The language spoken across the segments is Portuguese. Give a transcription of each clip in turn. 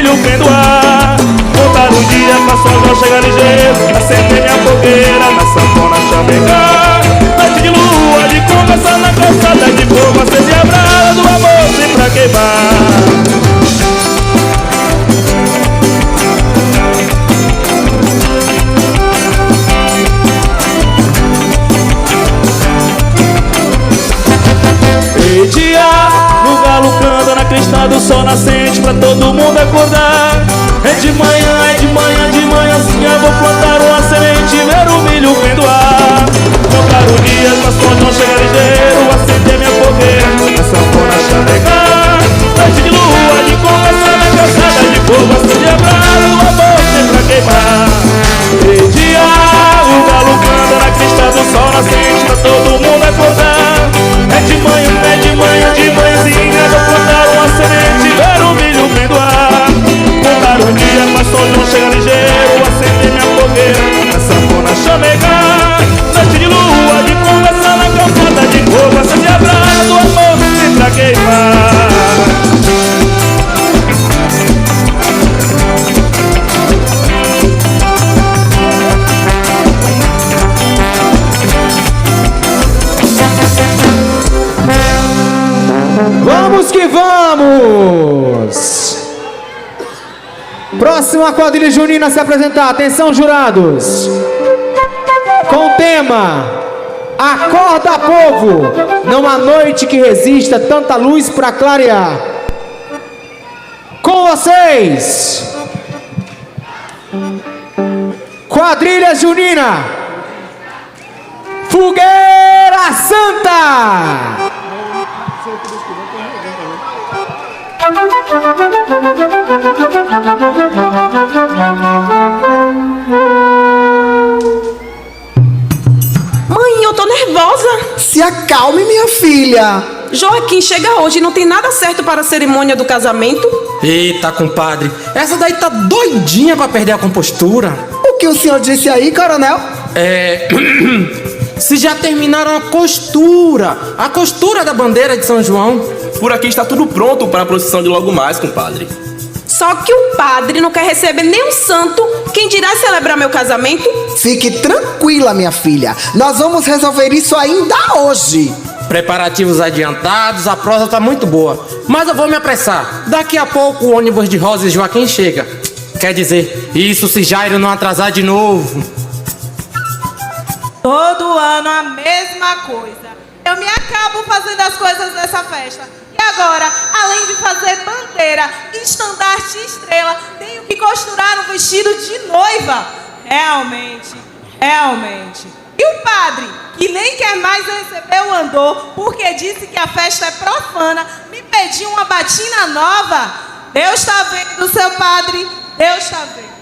milho pendoar. Contar o dia pra São João chegar ligeiro, acender minha fogueira na sanfona chamegar. Noite de lua, de conversa na calçada, de fogo acende a brasa do amor sem pra queimar. Meio-dia, no galo canta na crista do sol nascente pra todo mundo acordar. É de manhã, de manhãzinha vou plantar uma semente, ver o milho pendoar. Contar o dia pra São João chegar ligeiro, acender minha fogueira na sanfona chamegar. Noite de lua, de conversa na calçada, de fogo acende a brasa do amor sem pra queimar. Meio-dia, o galo canta na crista do sol nascente pra todo mundo acordar. É de manhãzinha vou plantar uma semente, ver o milho pendoar. Contar o dia pra São João chegar ligeiro, acender minha fogueira na sanfona chamegar. Noite de lua, de conversa na calçada, de fogo acende a brasa do amor sem pra queimar. Vamos que vamos! Próxima quadrilha junina a se apresentar. Atenção, jurados! Com o tema Acorda, povo! Não há noite que resista tanta luz pra clarear. Com vocês, quadrilha junina Fogueira Santa! Mãe, eu tô nervosa. Se acalme, minha filha. Joaquim chega hoje e não tem nada certo para a cerimônia do casamento. Eita, compadre, essa daí tá doidinha pra perder a compostura. O que o senhor disse aí, coronel? Se já terminaram a costura da bandeira de São João. Por aqui está tudo pronto para a procissão de logo mais, compadre. Só que o padre não quer receber nem um santo. Quem dirá celebrar meu casamento? Fique tranquila, minha filha. Nós vamos resolver isso ainda hoje. Preparativos adiantados, a prosa tá muito boa. Mas eu vou me apressar. Daqui a pouco o ônibus de Rosa e Joaquim chega. Quer dizer, isso se Jairo não atrasar de novo. Todo ano a mesma coisa. Eu me acabo fazendo as coisas dessa festa. E agora, além de fazer bandeira, estandarte e estrela, tenho que costurar um vestido de noiva. Realmente. E o padre, que nem quer mais receber o andor, porque disse que a festa é profana, me pediu uma batina nova. Deus está vendo, seu padre, Deus está vendo.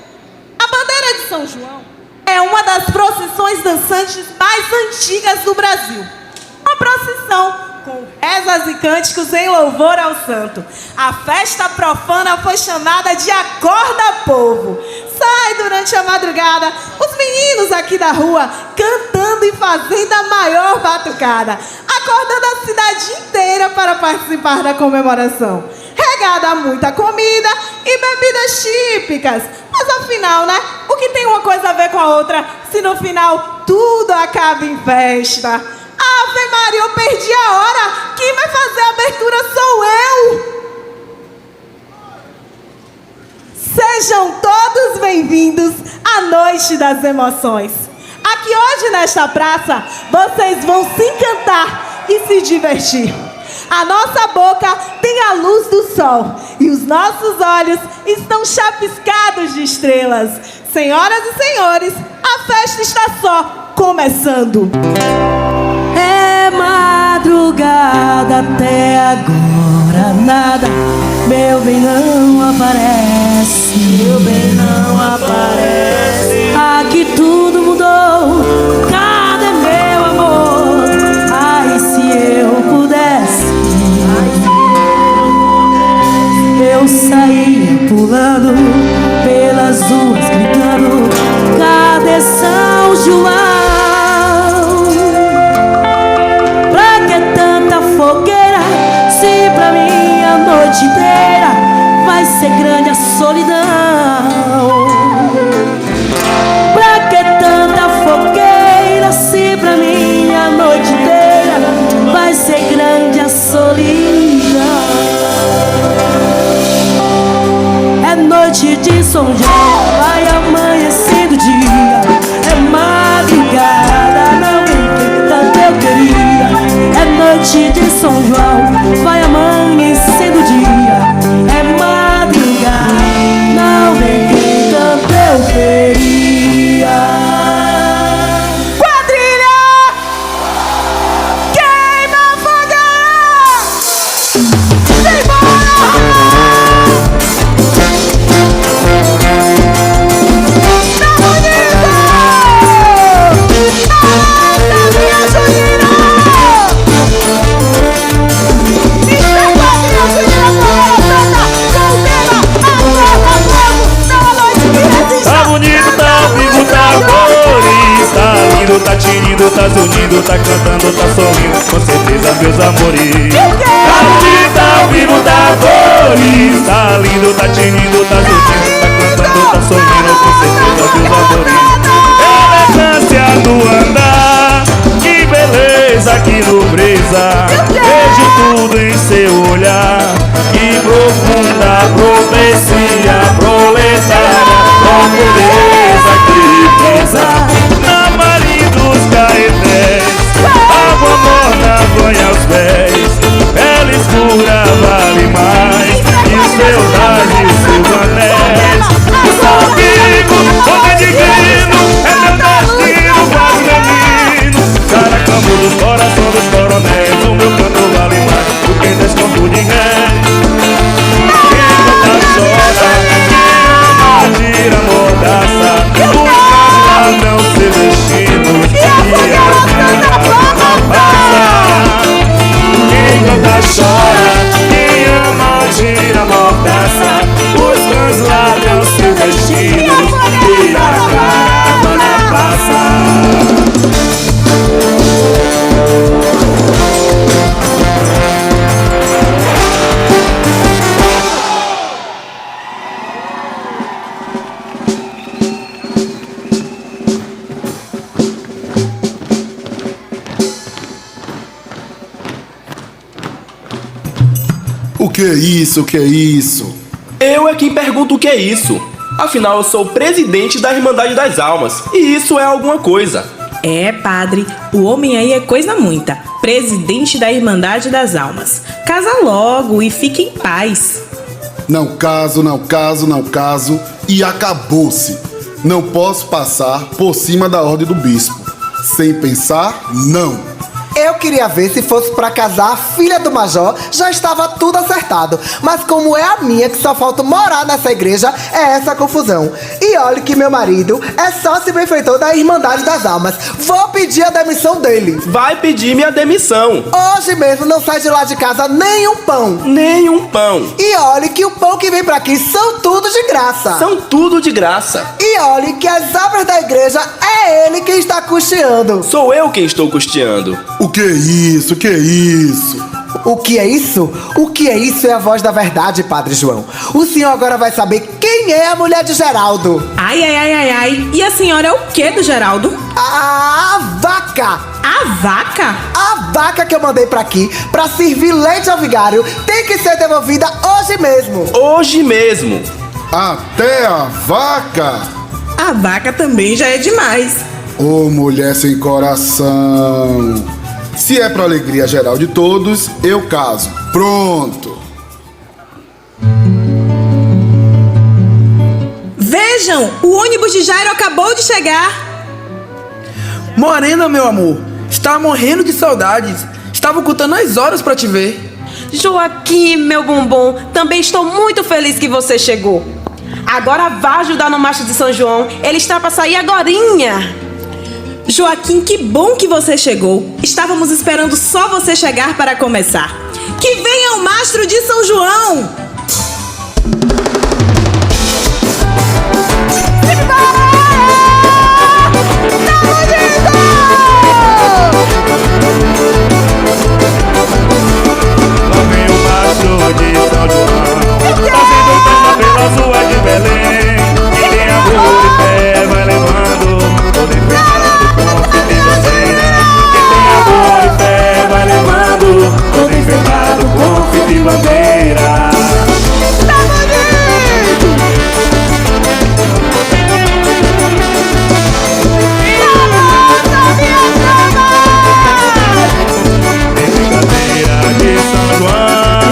A bandeira de São João é uma das procissões dançantes mais antigas do Brasil. Uma procissão com rezas e cânticos em louvor ao santo. A festa profana foi chamada de Acorda, Povo. Sai durante a madrugada os meninos aqui da rua cantando e fazendo a maior batucada, acordando a cidade inteira para participar da comemoração, regada a muita comida e bebidas típicas. Mas afinal, né? O que tem uma coisa a ver com a outra, se no final tudo acaba em festa? Ave Maria, eu perdi a hora. Quem vai fazer a abertura sou eu. Sejam todos bem-vindos à Noite das Emoções. Aqui hoje nesta praça, vocês vão se encantar e se divertir. A nossa boca tem a luz do sol e os nossos olhos estão chapiscados de estrelas. Senhoras e senhores, a festa está só começando. É madrugada, até agora nada. Meu bem não aparece. Meu bem não aparece. Aqui tudo mudou. Cadê meu amor? Ai, se eu pudesse, eu saía pulando pelas ruas gritando: cadê São João? Pra que tanta fogueira, se pra mim a noite inteira vai ser grande a solidão. Pra que tanta fogueira se pra mim a noite inteira vai ser grande a solidão? É noite de São João, vai amanhecendo o dia. É madrugada, não vem tanto eu queria. É noite de São João, vai amanhecendo o dia. É madrugada, não vem quem tanto eu queria. Quadrilha! Queima a fogueira! Simbora! Tá tinindo, tá zunindo, tá cantando, tá sorrindo, com certeza meus amores. Tá bonito, tá ao vivo, tá cores. Tá lindo, tá tinindo, tá zunindo, tá cantando, tá sorrindo, com certeza meus amores. Elegância do andar, que beleza, que nobreza. Vejo tudo em seu olhar, que profunda profecia proletária, com pureza, que riqueza. Caetés, água morna banha os pés, ela escura vale mais que os feudais e os seus anéis. Eu sou amigo, homem divino, é meu destino, quase menino. Caracambo dos coração dos coronéis, o meu canto vale mais do que 10 contos de réis. Quem canta chora, quem ama tira mordaça, os não se vestindo. Quem canta chora, quem ama gira mordaça, os cães ladram seus destinos e a caravana passa. O que é isso? O que é isso? Eu é quem pergunto o que é isso. Afinal, eu sou o presidente da Irmandade das Almas, e isso é alguma coisa. É, padre, o homem aí é coisa muita. Presidente da Irmandade das Almas. Casa logo e fique em paz. Não caso, não caso, não caso e acabou-se. Não posso passar por cima da ordem do bispo. Sem pensar, não. Eu queria ver se fosse pra casar a filha do major, já estava tudo acertado. Mas como é a minha que só falta morar nessa igreja, é essa confusão. E olha que meu marido é sócio benfeitor da Irmandade das Almas. Vou pedir a demissão dele. Vai pedir minha demissão. Hoje mesmo não sai de lá de casa nem um pão. Nem um pão. E olhe que o pão que vem pra aqui são tudo de graça. São tudo de graça. E olhe que as obras da igreja é ele quem está custeando. Sou eu quem estou custeando. O que é isso? O que é isso? O que é isso? O que é isso é a voz da verdade, Padre João. O senhor agora vai saber quem é a mulher de Geraldo. Ai, ai, ai, ai, ai. E a senhora é o que do Geraldo? A vaca. A vaca? A vaca que eu mandei pra aqui pra servir leite ao vigário tem que ser devolvida hoje mesmo. Hoje mesmo. Até a vaca? A vaca também já é demais. Ô, mulher sem coração. Se é pra alegria geral de todos, eu caso. Pronto. Vejam, o ônibus de Jairo acabou de chegar. Morena, meu amor, estava morrendo de saudades. Estava contando as horas pra te ver. Joaquim, meu bombom, também estou muito feliz que você chegou. Agora vá ajudar no Marcha de São João. Ele está para sair agorinha. Joaquim, que bom que você chegou. Estávamos esperando só você chegar para começar. Que venha o Mastro de São João! Lá vem o Mastro de São João, trazendo bandeira. De São João,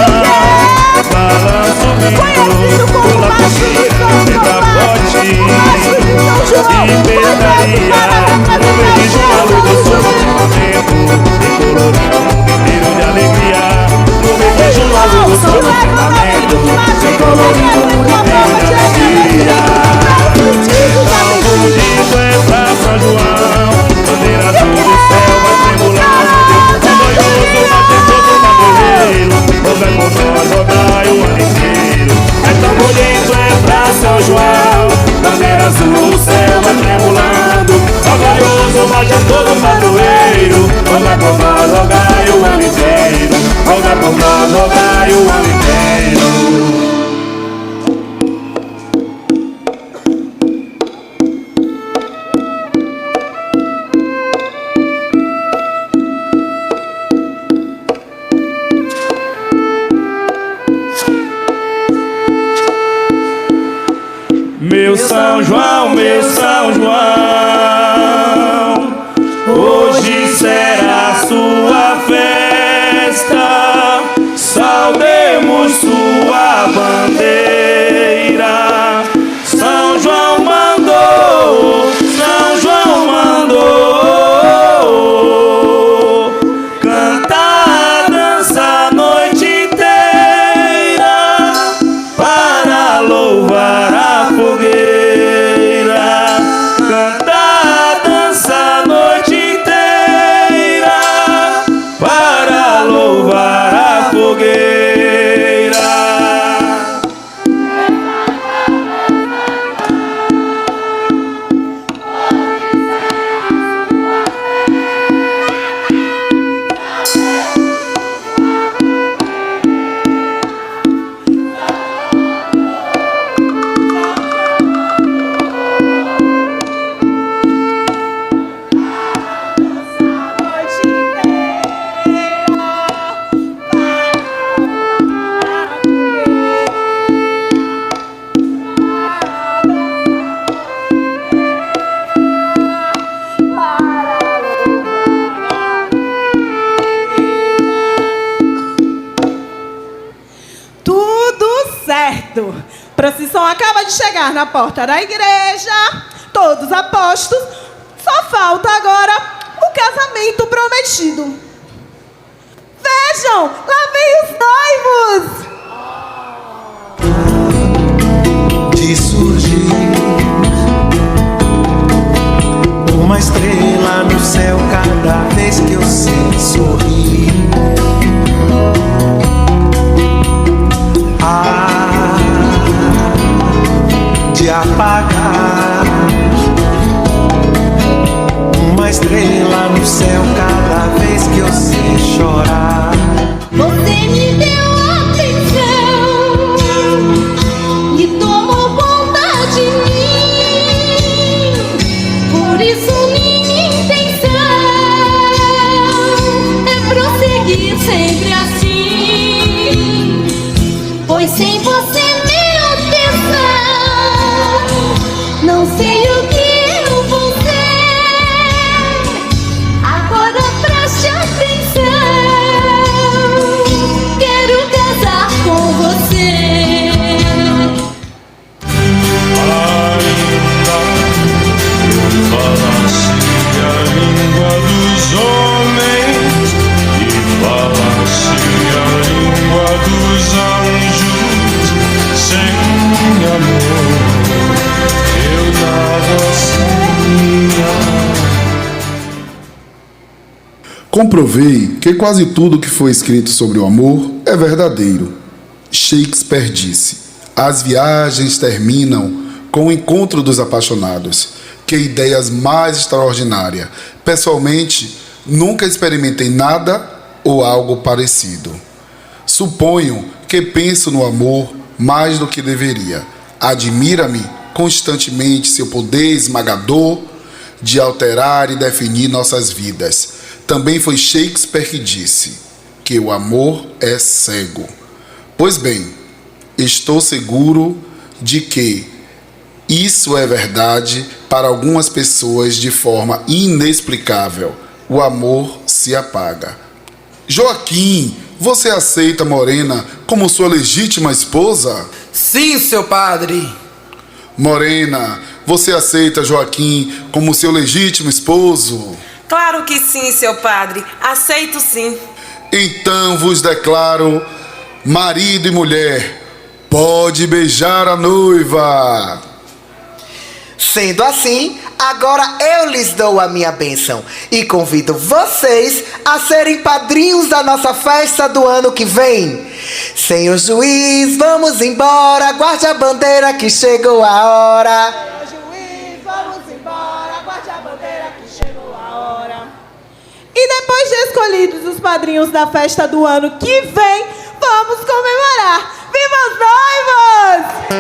balanço vindo, pula coxinha, vibra forte, e pescaria, no beijo maluco, sobre o tempo, e colorido, inteiro de alegria, no beijo maluco, sobre o firmamento, e colorido, inteiro de alegria. São Bonito é pra São João, bandeira azul do céu vai tremulando, orgulhoso vai ter todo madeireiro, roga com nós, rogai o ano inteiro. É tão bonito, é pra São João, bandeira azul, o céu vai tremulando, orgulhoso vai ter todo padroeiro, roga com nós, rogai o ano inteiro, roga com nós, rogai o ano inteiro. Meu São João, hoje será sua festa, saudemos sua bandeira. São João mandou, cantar, dançar a noite inteira para louvar a fogueira, cantar, dançar a noite inteira para louvar a fogueira. Procissão acaba de chegar na porta da igreja, todos apostos, só falta agora o casamento prometido. Vejam, lá vem os noivos! De surgir uma estrela no céu cada vez que eu sei sorrir. De apagar uma estrela no céu cada vez que eu sei chorar. Você me deu atenção, me tomou conta de mim, por isso minha intenção é prosseguir sempre assim, pois sem você não sei o que eu vou ser. Agora preste atenção, quero casar com você. Ainda eu falasse a língua dos homens e falasse a língua dos anjos, sem amor Comprovei que quase tudo que foi escrito sobre o amor é verdadeiro. Shakespeare disse: as viagens terminam com o encontro dos apaixonados. Que ideias mais extraordinárias. Pessoalmente, nunca experimentei nada ou algo parecido. Suponho que penso no amor mais do que deveria. Admira-me constantemente seu poder esmagador de alterar e definir nossas vidas. Também foi Shakespeare que disse que o amor é cego. Pois bem, estou seguro de que isso é verdade para algumas pessoas de forma inexplicável. O amor se apaga. Joaquim, você aceita Morena como sua legítima esposa? Sim, seu padre. Morena, você aceita Joaquim como seu legítimo esposo? Claro que sim, seu padre. Aceito sim. Então vos declaro marido e mulher. Pode beijar a noiva. Sendo assim, agora eu lhes dou a minha bênção e convido vocês a serem padrinhos da nossa festa do ano que vem. Senhor juiz, vamos embora, guarde a bandeira que chegou a hora. Senhor juiz, vamos embora, guarde a bandeira que chegou a hora. E depois de escolhidos os padrinhos da festa do ano que vem, vamos comemorar. Viva os noivos!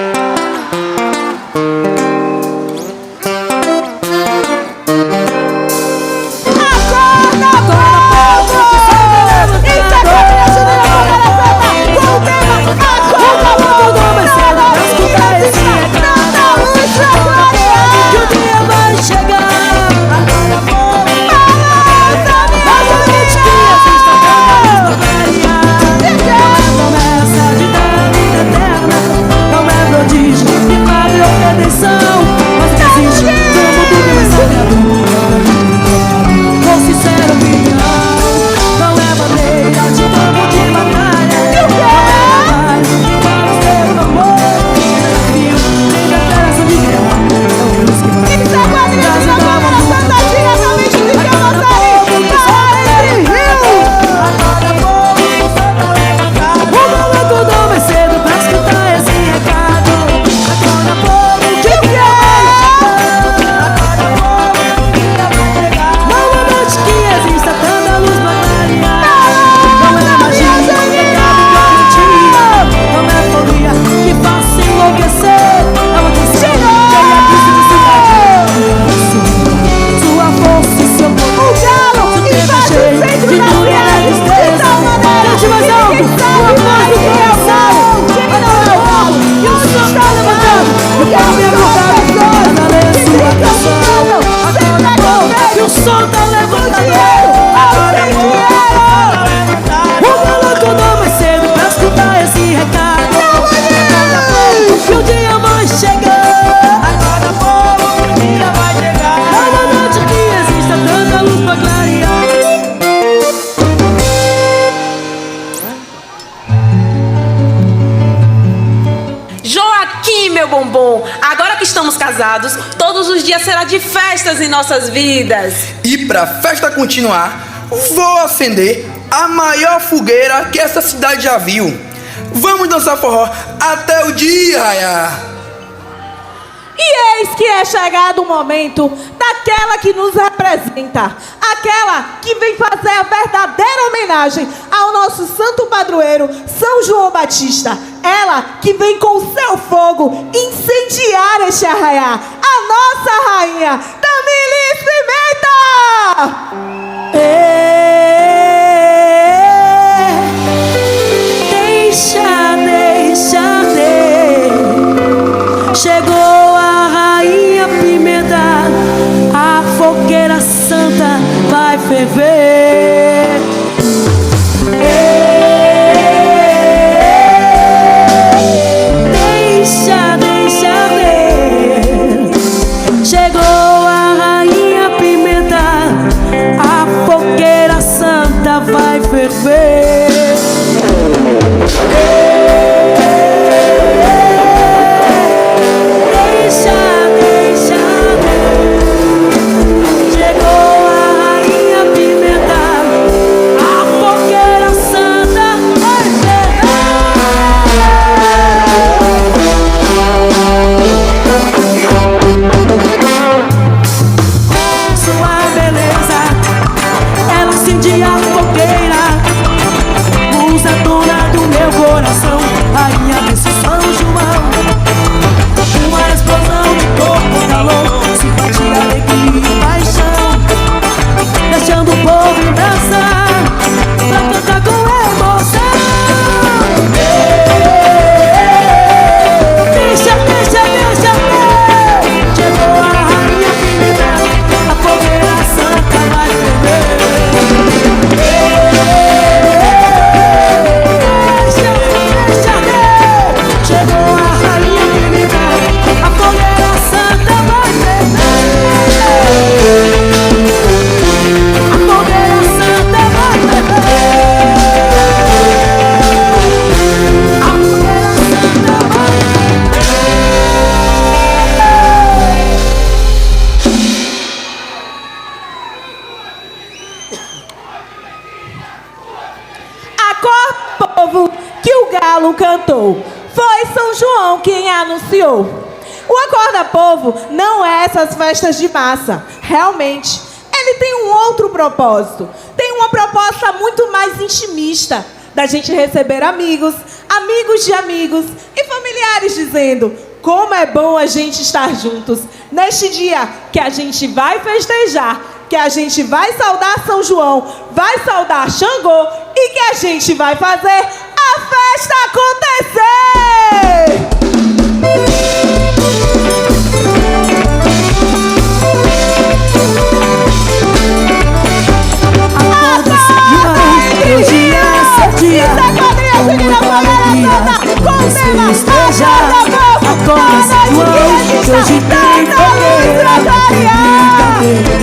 Agora que estamos casados, todos os dias será de festas em nossas vidas. E pra festa continuar, vou acender a maior fogueira que essa cidade já viu. Vamos dançar forró até o dia raiar. E eis que é chegado o momento daquela que nos representa, aquela que vem fazer a verdadeira homenagem ao nosso santo padroeiro, São João Batista. Ela que vem com o seu fogo incendiar este arraiá, a nossa rainha, Tamilis Pimenta! Chegou a rainha Pimenta, a fogueira santa vai ferver. Deixa ver. Chegou a rainha Pimenta, a fogueira galo cantou. Foi São João quem anunciou. O Acorda Povo não é essas festas de massa. Realmente, ele tem um outro propósito. Tem uma proposta muito mais intimista, da gente receber amigos, amigos de amigos e familiares dizendo como é bom a gente estar juntos neste dia que a gente vai festejar, que a gente vai saudar São João, vai saudar Xangô e que a gente vai fazer a festa acontecer! Hoje é seu dia, com muita alegria, vamos festejar. Acorda, São João, que hoje tem fogueira, vai ter brincadeira,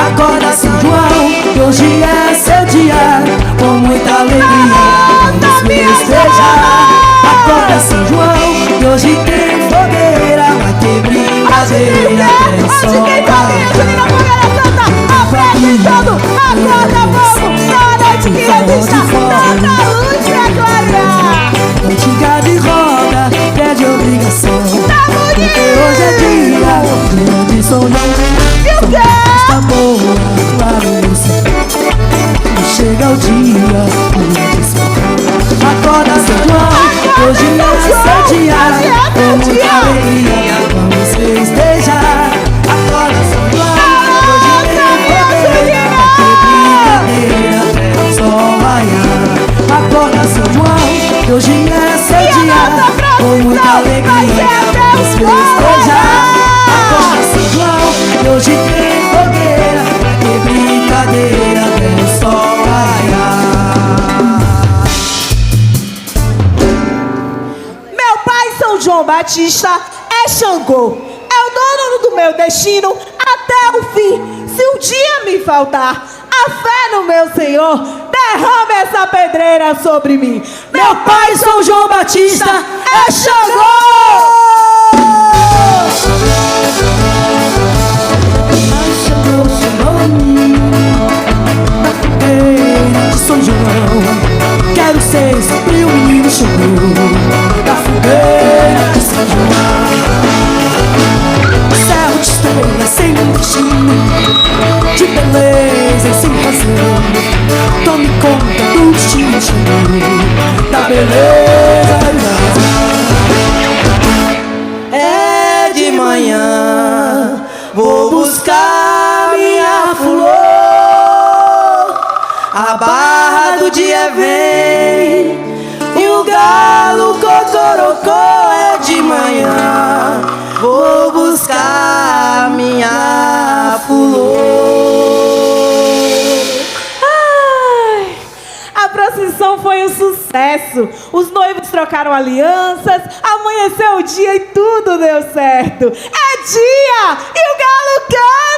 acorda, São João, que hoje é seu dia, com muita alegria, vamos festejar. Acorda, São João, que hoje tem fogueira, vai ter brincadeira, até o sol raiar. Apresentando, acorda povo, na noite que resista, tanta luz pra clarear. Antiga de roda, que é de obrigação, porque hoje é dia de São João. São festa boa, claro no céu, e chega o dia de São. Acorda, São João, hoje é seu dia, com muita alegria, vamos festejar. Acorda, São João, acorda, São João, que hoje é seu dia, com muita alegria, vamos festejar. Acorda, São João, que hoje tem fogueira, vai ter brincadeira, até o sol raiar. Meu pai, São João Batista, é Xangô, é o dono do meu destino até o fim. Se um dia me faltar a fé no meu Senhor, derrame essa pedreira sobre mim. Meu pai, São João Batista, é Xangô! Xangô, Xangô, na fogueira de São João, quero ser sempre o menino Xangô, da fogueira de São João. Céu de estrelas sem destino, de beleza e sem razão, tome conta do destino Xangô, da beleza e da razão. É de manhã, vou buscar minha flor, a barra do dia vem e o galo cocorocó. É de manhã, vou buscar minha flor. Ai, a procissão foi um sucesso. Os noivos trocaram alianças, amanheceu o dia e tudo deu certo. É dia e o galo canta.